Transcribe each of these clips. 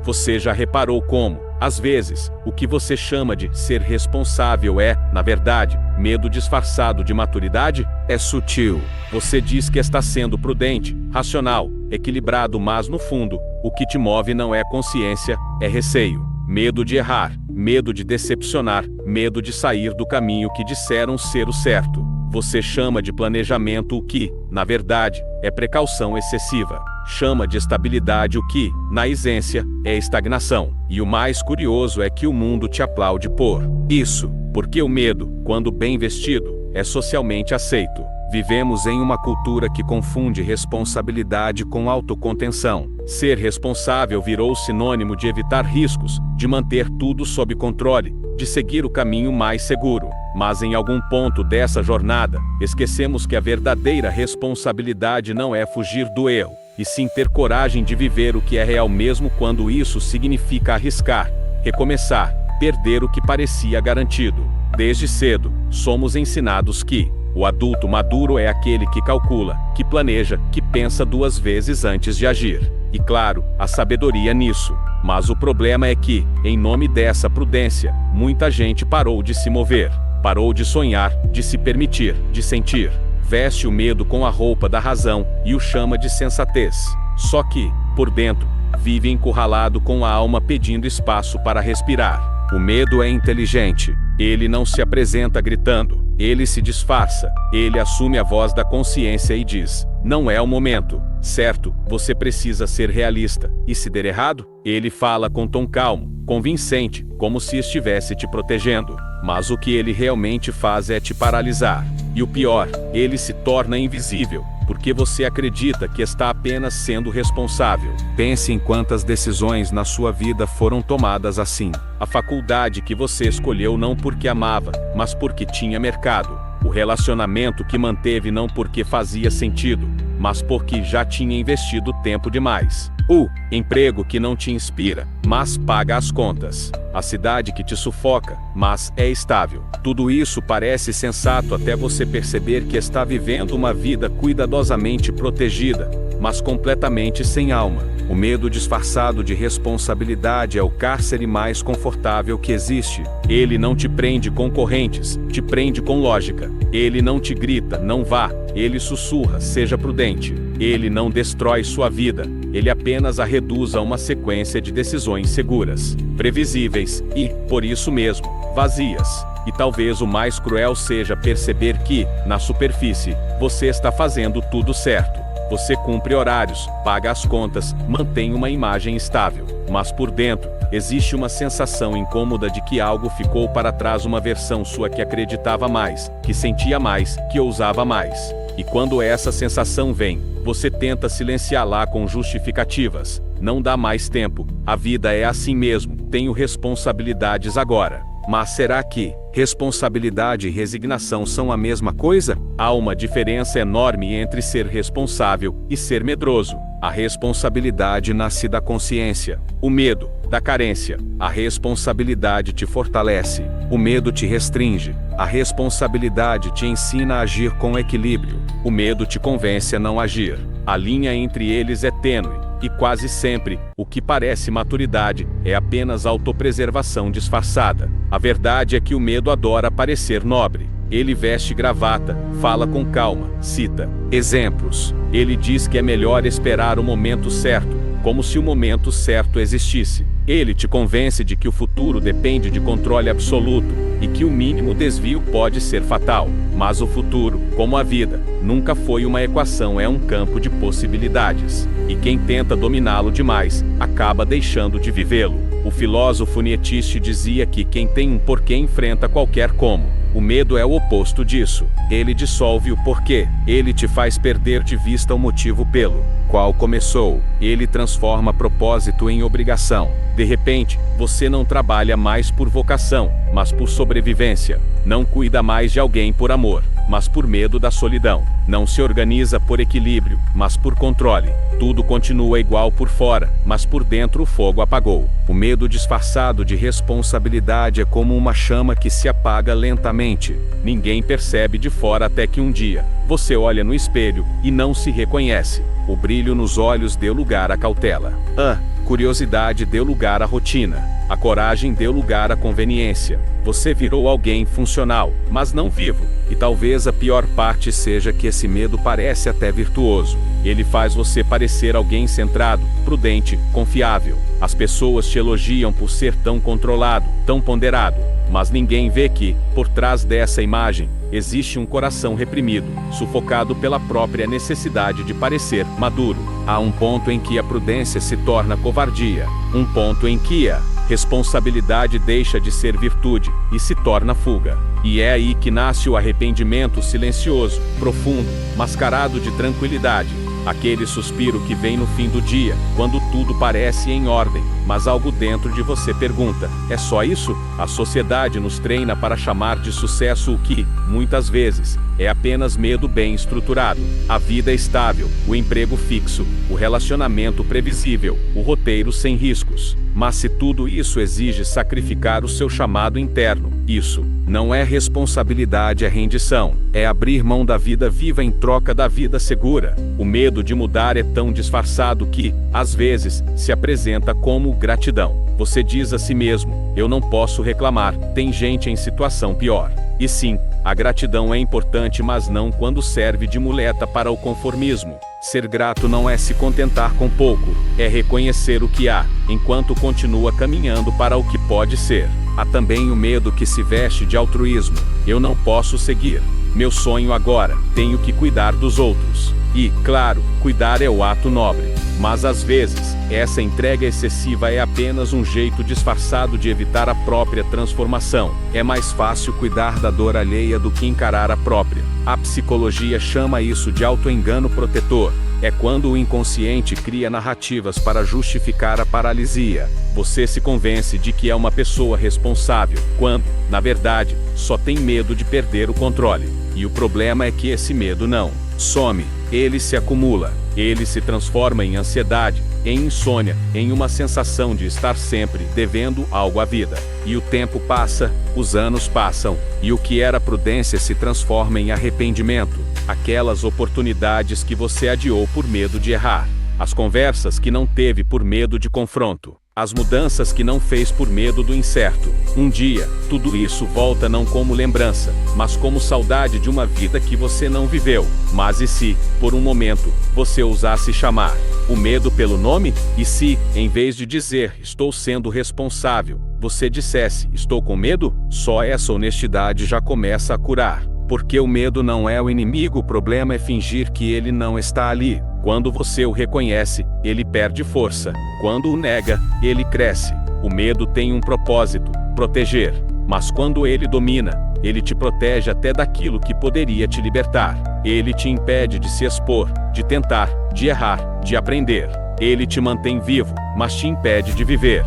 Você já reparou como, às vezes, o que você chama de ser responsável é, na verdade, medo disfarçado de maturidade? É sutil. Você diz que está sendo prudente, racional, equilibrado, mas no fundo, o que te move não é consciência, é receio. Medo de errar, medo de decepcionar, medo de sair do caminho que disseram ser o certo. Você chama de planejamento o que, na verdade, é precaução excessiva. Chama de estabilidade o que, na essência, é estagnação. E o mais curioso é que o mundo te aplaude por isso, porque o medo, quando bem vestido, é socialmente aceito. Vivemos em uma cultura que confunde responsabilidade com autocontenção. Ser responsável virou sinônimo de evitar riscos, de manter tudo sob controle, de seguir o caminho mais seguro. Mas em algum ponto dessa jornada, esquecemos que a verdadeira responsabilidade não é fugir do erro, e sim ter coragem de viver o que é real mesmo quando isso significa arriscar, recomeçar, perder o que parecia garantido. Desde cedo, somos ensinados que o adulto maduro é aquele que calcula, que planeja, que pensa duas vezes antes de agir. E claro, a sabedoria nisso. Mas o problema é que, em nome dessa prudência, muita gente parou de se mover, parou de sonhar, de se permitir, de sentir. Veste o medo com a roupa da razão e o chama de sensatez. Só que, por dentro, vive encurralado com a alma pedindo espaço para respirar. O medo é inteligente. Ele não se apresenta gritando. Ele se disfarça. Ele assume a voz da consciência e diz: não é o momento. Certo, você precisa ser realista. E se der errado? Ele fala com tom calmo, convincente, como se estivesse te protegendo. Mas o que ele realmente faz é te paralisar. E o pior, ele se torna invisível, porque você acredita que está apenas sendo responsável. Pense em quantas decisões na sua vida foram tomadas assim. A faculdade que você escolheu não porque amava, mas porque tinha mercado. O relacionamento que manteve não porque fazia sentido, mas porque já tinha investido tempo demais. O emprego que não te inspira, mas paga as contas. A cidade que te sufoca, mas é estável. Tudo isso parece sensato até você perceber que está vivendo uma vida cuidadosamente protegida, mas completamente sem alma. O medo disfarçado de responsabilidade é o cárcere mais confortável que existe. Ele não te prende com correntes, te prende com lógica. Ele não te grita, não vá. Ele sussurra, seja prudente. Ele não destrói sua vida. Ele apenas a reduz a uma sequência de decisões seguras, previsíveis e, por isso mesmo, vazias. E talvez o mais cruel seja perceber que, na superfície, você está fazendo tudo certo. Você cumpre horários, paga as contas, mantém uma imagem estável. Mas por dentro, existe uma sensação incômoda de que algo ficou para trás, uma versão sua que acreditava mais, que sentia mais, que ousava mais. E quando essa sensação vem, você tenta silenciá-la com justificativas. Não dá mais tempo, a vida é assim mesmo, tenho responsabilidades agora. Mas será que responsabilidade e resignação são a mesma coisa? Há uma diferença enorme entre ser responsável e ser medroso. A responsabilidade nasce da consciência, o medo, da carência. A responsabilidade te fortalece, o medo te restringe. A responsabilidade te ensina a agir com equilíbrio, o medo te convence a não agir. A linha entre eles é tênue. E quase sempre, o que parece maturidade é apenas autopreservação disfarçada. A verdade é que o medo adora parecer nobre. Ele veste gravata, fala com calma, cita exemplos. Ele diz que é melhor esperar o momento certo, como se o momento certo existisse. Ele te convence de que o futuro depende de controle absoluto e que o mínimo desvio pode ser fatal. Mas o futuro, como a vida, nunca foi uma equação, é um campo de possibilidades. E quem tenta dominá-lo demais, acaba deixando de vivê-lo. O filósofo Nietzsche dizia que quem tem um porquê enfrenta qualquer como. O medo é o oposto disso. Ele dissolve o porquê. Ele te faz perder de vista o motivo pelo qual começou. Ele transforma propósito em obrigação. De repente, você não trabalha mais por vocação, mas por sobrevivência. Não cuida mais de alguém por amor, mas por medo da solidão. Não se organiza por equilíbrio, mas por controle. Tudo continua igual por fora, mas por dentro o fogo apagou. O medo disfarçado de responsabilidade é como uma chama que se apaga lentamente. Ninguém percebe de fora até que um dia, você olha no espelho e não se reconhece. O brilho nos olhos deu lugar à cautela. Curiosidade deu lugar à rotina. A coragem deu lugar à conveniência. Você virou alguém funcional, mas não vivo. E talvez a pior parte seja que esse medo parece até virtuoso. Ele faz você parecer alguém centrado, prudente, confiável. As pessoas te elogiam por ser tão controlado, tão ponderado. Mas ninguém vê que, por trás dessa imagem, existe um coração reprimido, sufocado pela própria necessidade de parecer maduro. Há um ponto em que a prudência se torna covardia. Um ponto em que a responsabilidade deixa de ser virtude e se torna fuga. E é aí que nasce o arrependimento silencioso, profundo, mascarado de tranquilidade. Aquele suspiro que vem no fim do dia, quando tudo parece em ordem, mas algo dentro de você pergunta: é só isso? A sociedade nos treina para chamar de sucesso o que, muitas vezes, é apenas medo bem estruturado. A vida estável, o emprego fixo, o relacionamento previsível, o roteiro sem riscos. Mas se tudo isso exige sacrificar o seu chamado interno, isso não é responsabilidade, é rendição. É abrir mão da vida viva em troca da vida segura. O medo de mudar é tão disfarçado que, às vezes, se apresenta como gratidão. Você diz a si mesmo: eu não posso reclamar, tem gente em situação pior. E sim, a gratidão é importante, mas não quando serve de muleta para o conformismo. Ser grato não é se contentar com pouco, é reconhecer o que há, enquanto continua caminhando para o que pode ser. Há também o medo que se veste de altruísmo. Eu não posso seguir meu sonho agora, tenho que cuidar dos outros. E, claro, cuidar é o ato nobre. Mas às vezes, essa entrega excessiva é apenas um jeito disfarçado de evitar a própria transformação. É mais fácil cuidar da dor alheia do que encarar a própria. A psicologia chama isso de auto-engano protetor. É quando o inconsciente cria narrativas para justificar a paralisia. Você se convence de que é uma pessoa responsável, quando, na verdade, só tem medo de perder o controle. E o problema é que esse medo não some, ele se acumula. Ele se transforma em ansiedade, em insônia, em uma sensação de estar sempre devendo algo à vida. E o tempo passa, os anos passam, e o que era prudência se transforma em arrependimento. Aquelas oportunidades que você adiou por medo de errar. As conversas que não teve por medo de confronto. As mudanças que não fez por medo do incerto. Um dia, tudo isso volta não como lembrança, mas como saudade de uma vida que você não viveu. Mas e se, por um momento, você ousasse chamar o medo pelo nome? E se, em vez de dizer "estou sendo responsável", você dissesse "estou com medo"? Só essa honestidade já começa a curar. Porque o medo não é o inimigo, o problema é fingir que ele não está ali. Quando você o reconhece, ele perde força. Quando o nega, ele cresce. O medo tem um propósito: proteger. Mas quando ele domina, ele te protege até daquilo que poderia te libertar. Ele te impede de se expor, de tentar, de errar, de aprender. Ele te mantém vivo, mas te impede de viver.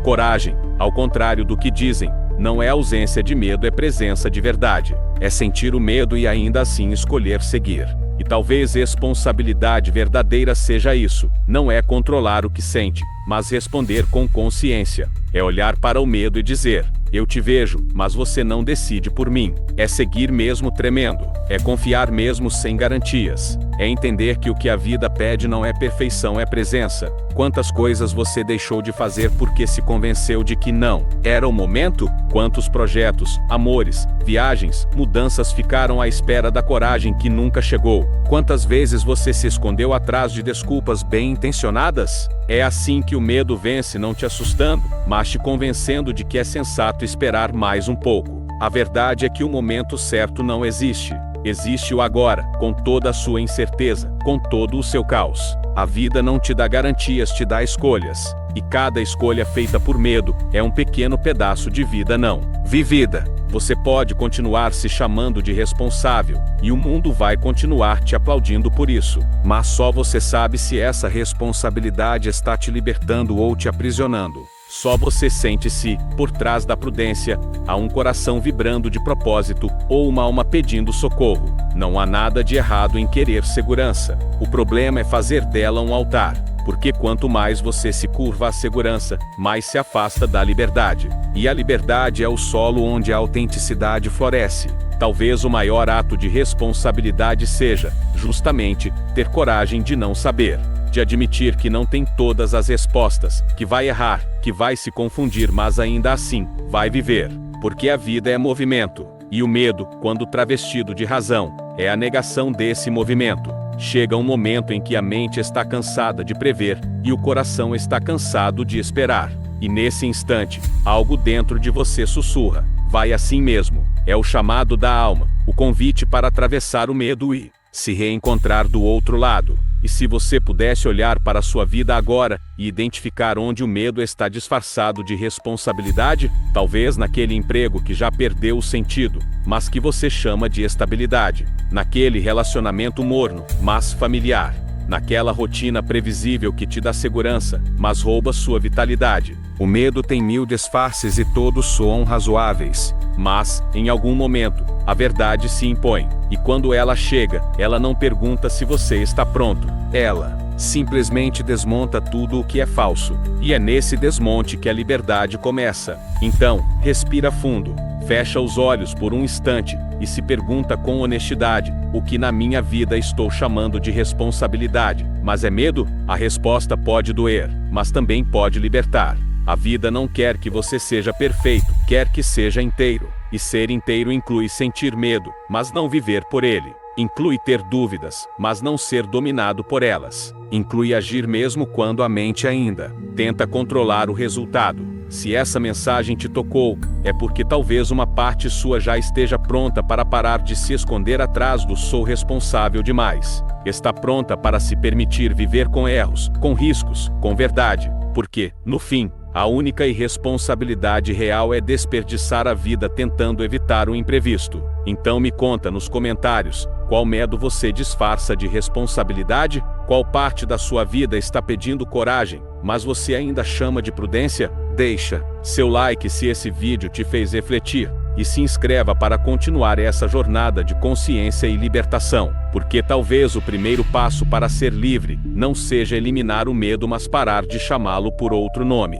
Coragem, ao contrário do que dizem, não é ausência de medo, é presença de verdade. É sentir o medo e ainda assim escolher seguir. E talvez responsabilidade verdadeira seja isso. Não é controlar o que sente, mas responder com consciência. É olhar para o medo e dizer: eu te vejo, mas você não decide por mim. É seguir mesmo tremendo. É confiar mesmo sem garantias. É entender que o que a vida pede não é perfeição, é presença. Quantas coisas você deixou de fazer porque se convenceu de que não era o momento? Quantos projetos, amores, viagens, mudanças ficaram à espera da coragem que nunca chegou? Quantas vezes você se escondeu atrás de desculpas bem intencionadas? É assim que o medo vence, não te assustando, mas te convencendo de que é sensato esperar mais um pouco. A verdade é que o momento certo não existe. Existe o agora, com toda a sua incerteza, com todo o seu caos. A vida não te dá garantias, te dá escolhas. E cada escolha feita por medo é um pequeno pedaço de vida não vivida. Você pode continuar se chamando de responsável, e o mundo vai continuar te aplaudindo por isso. Mas só você sabe se essa responsabilidade está te libertando ou te aprisionando. Só você sente se, por trás da prudência, há um coração vibrando de propósito, ou uma alma pedindo socorro. Não há nada de errado em querer segurança. O problema é fazer dela um altar. Porque quanto mais você se curva à segurança, mais se afasta da liberdade. E a liberdade é o solo onde a autenticidade floresce. Talvez o maior ato de responsabilidade seja, justamente, ter coragem de não saber. de admitir que não tem todas as respostas, que vai errar, que vai se confundir, mas ainda assim, vai viver. Porque a vida é movimento, e o medo, quando travestido de razão, é a negação desse movimento. Chega um momento em que a mente está cansada de prever, e o coração está cansado de esperar. E nesse instante, algo dentro de você sussurra: vai assim mesmo. É o chamado da alma, o convite para atravessar o medo e se reencontrar do outro lado. E se você pudesse olhar para a sua vida agora e identificar onde o medo está disfarçado de responsabilidade, talvez naquele emprego que já perdeu o sentido, mas que você chama de estabilidade, naquele relacionamento morno, mas familiar, naquela rotina previsível que te dá segurança, mas rouba sua vitalidade. O medo tem 1000 disfarces e todos soam razoáveis. Mas, em algum momento, a verdade se impõe. E quando ela chega, ela não pergunta se você está pronto. Ela simplesmente desmonta tudo o que é falso. E é nesse desmonte que a liberdade começa. Então, respira fundo, fecha os olhos por um instante e se pergunta com honestidade: o que na minha vida estou chamando de responsabilidade? Mas é medo? A resposta pode doer, mas também pode libertar. A vida não quer que você seja perfeito, quer que seja inteiro. E ser inteiro inclui sentir medo, mas não viver por ele. Inclui ter dúvidas, mas não ser dominado por elas. Inclui agir mesmo quando a mente ainda tenta controlar o resultado. Se essa mensagem te tocou, é porque talvez uma parte sua já esteja pronta para parar de se esconder atrás do "sou responsável demais". Está pronta para se permitir viver com erros, com riscos, com verdade. Porque, no fim, a única irresponsabilidade real é desperdiçar a vida tentando evitar o imprevisto. Então me conta nos comentários, qual medo você disfarça de responsabilidade? Qual parte da sua vida está pedindo coragem, mas você ainda chama de prudência? Deixa seu like se esse vídeo te fez refletir. E se inscreva para continuar essa jornada de consciência e libertação. Porque talvez o primeiro passo para ser livre não seja eliminar o medo, mas parar de chamá-lo por outro nome.